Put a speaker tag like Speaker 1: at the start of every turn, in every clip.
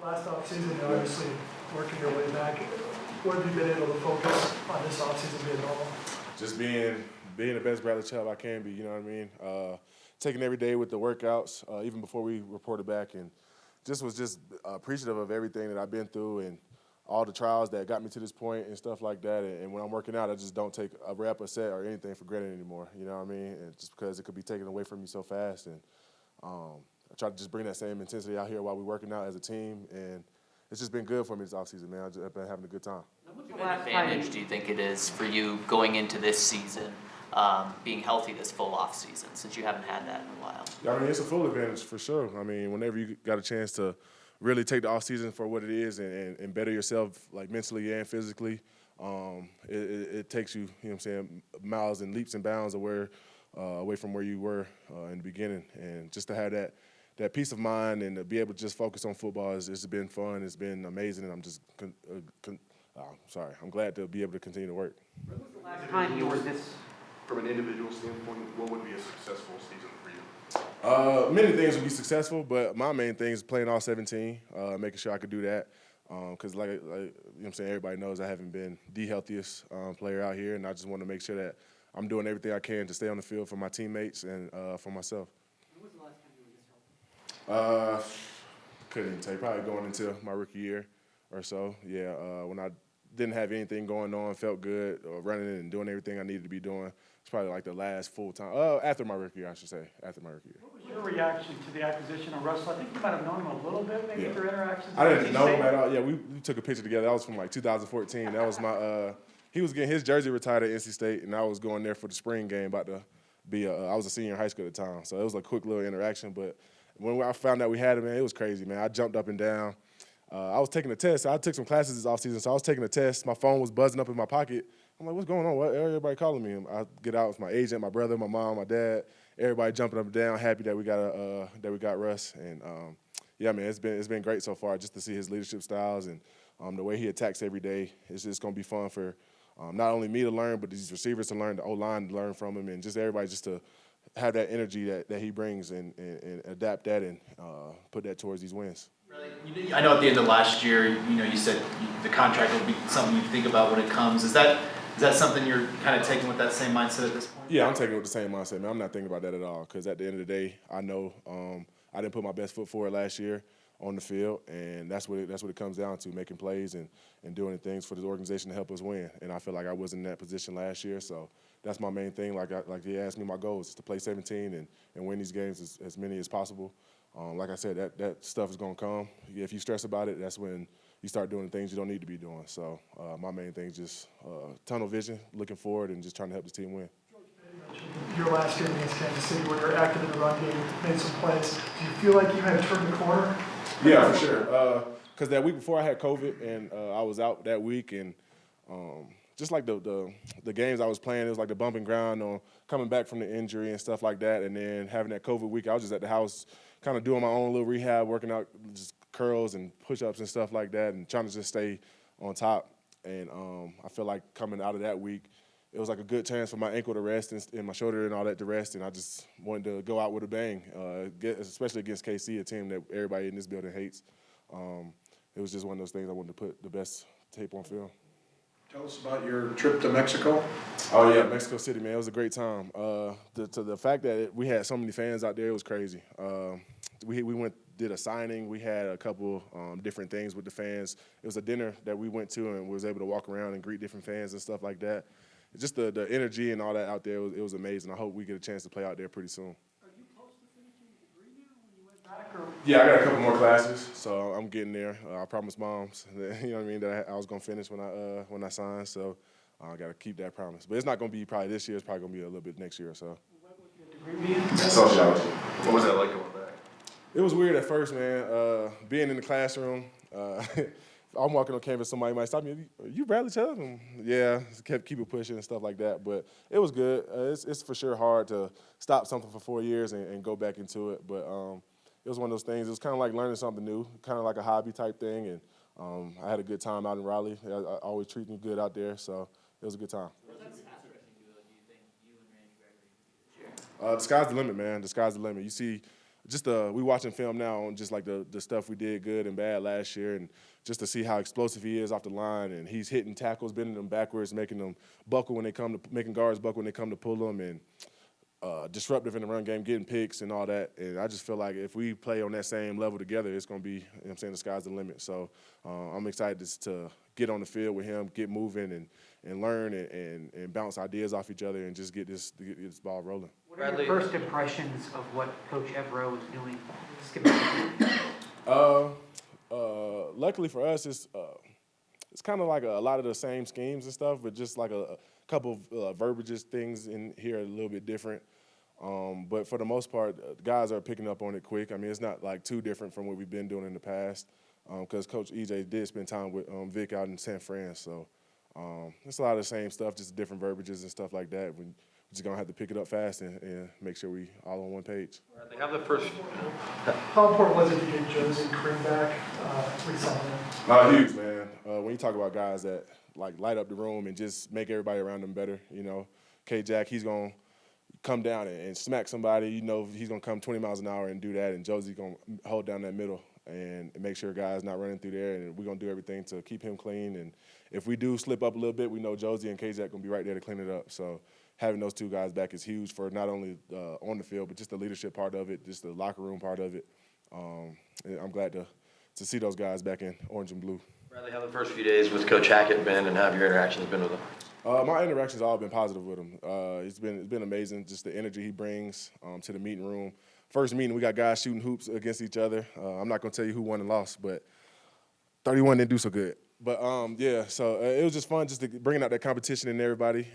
Speaker 1: Last offseason, you're obviously working your way back. What have you been able to focus on this offseason being normal?
Speaker 2: Just being the best Bradley Chubb I can be, you know what I mean? Taking every day with the workouts, even before we reported back, and was appreciative of everything that I've been through and all the trials that got me to this point and stuff like that. And when I'm working out, I just don't take a rep, a set, or anything for granted anymore, you know what I mean? And just because it could be taken away from me so fast. And I try to just bring that same intensity out here while we're working out as a team, and it's just been good for me this offseason, man. I've been having a good time.
Speaker 3: What advantage do you think it is for you going into this season, being healthy this full off season, since you haven't had that in a while?
Speaker 2: Yeah, I mean, it's a full advantage for sure. I mean, whenever you got a chance to really take the off season for what it is and better yourself, like mentally and physically, it takes you, you know what I'm saying, miles and leaps and bounds away from where you were in the beginning. And just to have that peace of mind and to be able to just focus on football it's been fun. It's been amazing, and I'm just I'm glad to be able to continue to work.
Speaker 4: When was the last time you were this?
Speaker 5: From an individual standpoint, what would be a successful season for you?
Speaker 2: Many things would be successful, but my main thing is playing all 17, making sure I could do that. Because like you know what I'm saying, everybody knows I haven't been the healthiest player out here, and I just want to make sure that I'm doing everything I can to stay on the field for my teammates and for myself.
Speaker 4: When was the last time you were this healthy?
Speaker 2: Couldn't even tell you. Probably going into my rookie year or so. Yeah, when I didn't have anything going on, felt good, running and doing everything I needed to be doing. It's probably like the last full time. After my rookie year, I should say. After my rookie year.
Speaker 1: What was your reaction to the acquisition of Russell? I think you might have known him a little bit, maybe through interactions.
Speaker 2: I didn't know him at all. Yeah, we took a picture together. That was from like 2014. That was my. He was getting his jersey retired at NC State, and I was going there for the spring game. About to be. I was a senior in high school at the time, so it was a quick little interaction. But when I found out we had him, man, it was crazy, man. I jumped up and down. I was taking a test. I took some classes this offseason, so I was taking a test. My phone was buzzing up in my pocket. I'm like, what's going on? What everybody calling me? I get out with my agent, my brother, my mom, my dad. Everybody jumping up and down, happy that we got Russ. And yeah, man, it's been great so far just to see his leadership styles and the way he attacks every day. It's just gonna be fun for not only me to learn, but these receivers to learn, the O-line to learn from him, and just everybody just to have that energy that he brings and adapt that and put that towards these wins.
Speaker 6: I know at the end of last year, you said the contract will be something you think about when it comes. Is that something you're kind of taking with that same mindset at this point?
Speaker 2: Yeah, I'm taking it with the same mindset, man. I'm not thinking about that at all because at the end of the day, I know I didn't put my best foot forward last year on the field, and that's what it comes down to, making plays and doing things for the organization to help us win. And I feel like I wasn't in that position last year, so that's my main thing. Like he asked me, my goal is to play 17 and win these games as many as possible. Like I said, that stuff is going to come. If you stress about it, that's when you start doing the things you don't need to be doing. So my main thing is just tunnel vision, looking forward, and just trying to help the team win.
Speaker 1: Your last year against Kansas City, where you're active in the run game, made some plays. Do you feel like you had turned the corner?
Speaker 2: Yeah, for sure. Because that week before I had COVID, and I was out that week, and just like the games I was playing, it was like the bumping ground on coming back from the injury and stuff like that. And then having that COVID week, I was just at the house kind of doing my own little rehab, working out just curls and push-ups and stuff like that, and trying to just stay on top. And I feel like coming out of that week, it was like a good chance for my ankle to rest and my shoulder and all that to rest, and I just wanted to go out with a bang, especially against KC, a team that everybody in this building hates. It was just one of those things I wanted to put the best tape on film.
Speaker 5: Tell us about your trip to Mexico.
Speaker 2: Oh, yeah, Mexico City, man. It was a great time. To the fact that we had so many fans out there, it was crazy. We did a signing. We had a couple different things with the fans. It was a dinner that we went to and was able to walk around and greet different fans and stuff like that. Just the energy and all that out there, it was amazing. I hope we get a chance to play out there pretty soon.
Speaker 1: Are you close to finishing your degree now when you went back? Or?
Speaker 2: Yeah, I got a couple more classes, so I'm getting there. I promised moms, that, you know what I mean, that I was going to finish when I signed, so I got to keep that promise. But it's not going to be probably this year. It's probably going to be a little bit next year or so.
Speaker 1: What would your degree be in?
Speaker 2: Sociology.
Speaker 5: What was that like going back?
Speaker 2: It was weird at first, man. Being in the classroom, I'm walking on campus, somebody might stop me. Are you Bradley Chubb? And yeah, keep it pushing and stuff like that. But it was good. It's for sure hard to stop something for 4 years and go back into it. But it was one of those things. It was kind of like learning something new, kind of like a hobby type thing. And I had a good time out in Raleigh. I always treat me good out there, so it was a good time. The sky's the limit, man. The sky's the limit. You see just we watching film now on just like the stuff we did good and bad last year, and just to see how explosive he is off the line, and he's hitting tackles, bending them backwards, making them buckle when they come to making guards buckle when they come to pull them, and disruptive in the run game, getting picks and all that. And I just feel like if we play on that same level together, it's going to be, you know what I'm saying, the sky's the limit. So I'm excited to get on the field with him, get moving and learn and bounce ideas off each other and just get this ball rolling.
Speaker 4: What are your first impressions of what Coach Evero is doing?
Speaker 2: Luckily for us, it's kind of like a lot of the same schemes and stuff, but just like a couple of verbiages things in here a little bit different. But for the most part, guys are picking up on it quick. I mean, it's not like too different from what we've been doing in the past, because Coach EJ did spend time with Vic out in San Fran. So it's a lot of the same stuff, just different verbiages and stuff like that. We're just going to have to pick it up fast and make sure we all on one page.
Speaker 5: They have the first.
Speaker 1: How important was it to get Josie and Kareem back recently?
Speaker 2: Huge, man. When you talk about guys that like light up the room and just make everybody around them better, you know, K-Jack, he's going to come down and smack somebody, you know, he's going to come 20 miles an hour and do that, and Josie's going to hold down that middle and make sure guys not running through there, and we're going to do everything to keep him clean. And if we do slip up a little bit, we know Josie and K-Jack going to be right there to clean it up. So having those two guys back is huge for not only on the field, but just the leadership part of it, just the locker room part of it. And I'm glad to see those guys back in orange and blue.
Speaker 7: Bradley, how have the first few days with Coach Hackett been, and how have your interactions been with him?
Speaker 2: My interactions all been positive with him. It's been amazing, just the energy he brings to the meeting room. First meeting, we got guys shooting hoops against each other. I'm not going to tell you who won and lost, but 31 didn't do so good. But, yeah, so it was just fun just to bringing out that competition in everybody,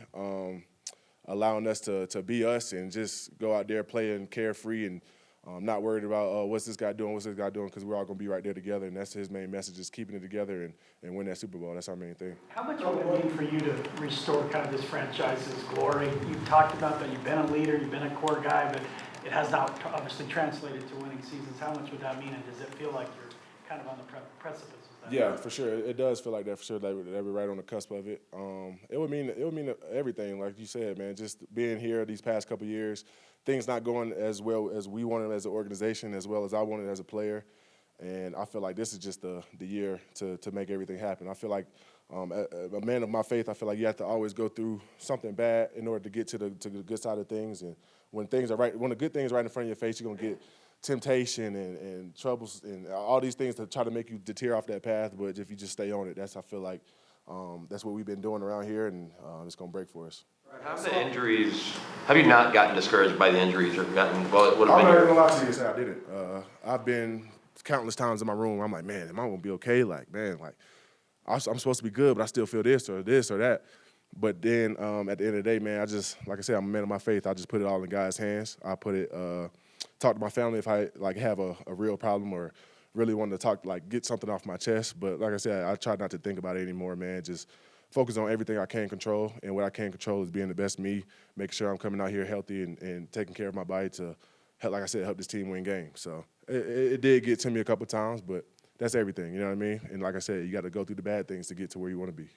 Speaker 2: allowing us to be us and just go out there playing carefree and not worried about, what's this guy doing, because we're all going to be right there together, and that's his main message, is keeping it together and win that Super Bowl. That's our main thing.
Speaker 8: How much would it mean for you to restore kind of this franchise's glory? You've talked about that you've been a leader, you've been a core guy, but it has not obviously translated to winning seasons. How much would that mean, and does it feel like you're kind of on the precipice of that?
Speaker 2: Yeah, for sure. It does feel like that for sure, that we're right on the cusp of it. It would mean everything, like you said, man, just being here these past couple of years, things not going as well as we wanted as an organization, as well as I wanted as a player. And I feel like this is just the year to make everything happen. I feel like a man of my faith, I feel like you have to always go through something bad in order to get to the good side of things. And when things are right, when the good things are right in front of your face, you're going to get temptation and troubles and all these things to try to make you deter off that path. But if you just stay on it, I feel like that's what we've been doing around here, and it's going to break for us.
Speaker 7: How have the injuries, have you not gotten discouraged by the injuries or gotten, well, what
Speaker 2: I'm
Speaker 7: have
Speaker 2: not
Speaker 7: been
Speaker 2: even gonna lie to you and say I didn't. I've been countless times in my room where I'm like, man, am I gonna be okay? Like, man, like I'm supposed to be good, but I still feel this or that. But then at the end of the day, man, I just, like I said, I'm a man of my faith. I just put it all in God's hands. I put it, talk to my family if I like have a real problem or really want to talk, like get something off my chest. But like I said, I try not to think about it anymore, man. Just focus on everything I can control, and what I can control is being the best me, making sure I'm coming out here healthy and taking care of my body to, like I said, help this team win games. So it did get to me a couple times, but that's everything, you know what I mean? And like I said, you got to go through the bad things to get to where you want to be.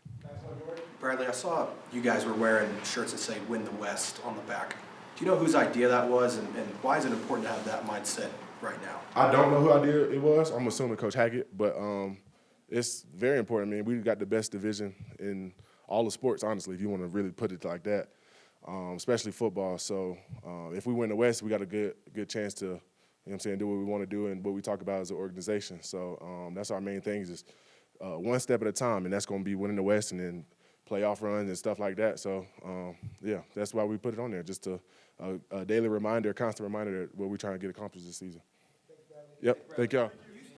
Speaker 9: Bradley, I saw you guys were wearing shirts that say "Win the West" on the back. Do you know whose idea that was, and why is it important to have that mindset right now?
Speaker 2: I don't know who idea it was. I'm assuming Coach Hackett, but it's very important. I mean, we got the best division in all the sports, honestly, if you want to really put it like that, especially football. So if we win the West, we got a good chance to, you know what I'm saying, do what we want to do and what we talk about as an organization. So that's our main thing, is just one step at a time, and that's going to be winning the West and then playoff runs and stuff like that. So, yeah, that's why we put it on there, just a daily reminder, a constant reminder that what we're trying to get accomplished this season. Yep, thank y'all.